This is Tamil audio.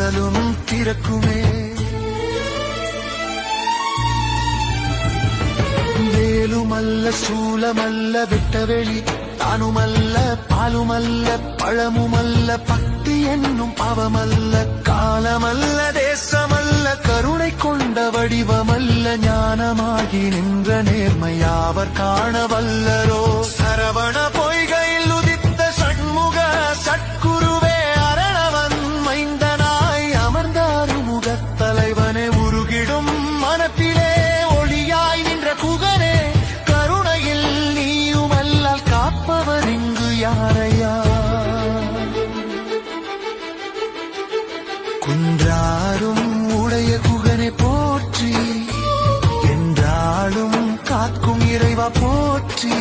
வாசலும் திறக்குமே. வேலுமல்ல சூலமல்ல வெட்டவெளி தானுமல்ல பாலுமல்ல பழமுமல்ல பக்தி என்னும் பாவமல்ல காலமல்ல தேசமல்ல கருணை கொண்ட வடிவமல்ல ஞானமாகி நின்ற நேர்மையாவர் காண வல்லரோ. சரவண பொய்கையில் உதித்த சண்முக சட்குருவே அரணவன் மைந்தனாய் அமர்ந்தாரு முகத் தலைவனே உருகிடும் மனத்திலே ஒளியாய் நின்ற குகரே கருணையில் நீயுமல்லால் காப்பவர் இங்கு யாரையா. குன்றாரும் உடைய குகனை போற்றி என்றாலும் காக்கும் இறைவா போற்றி.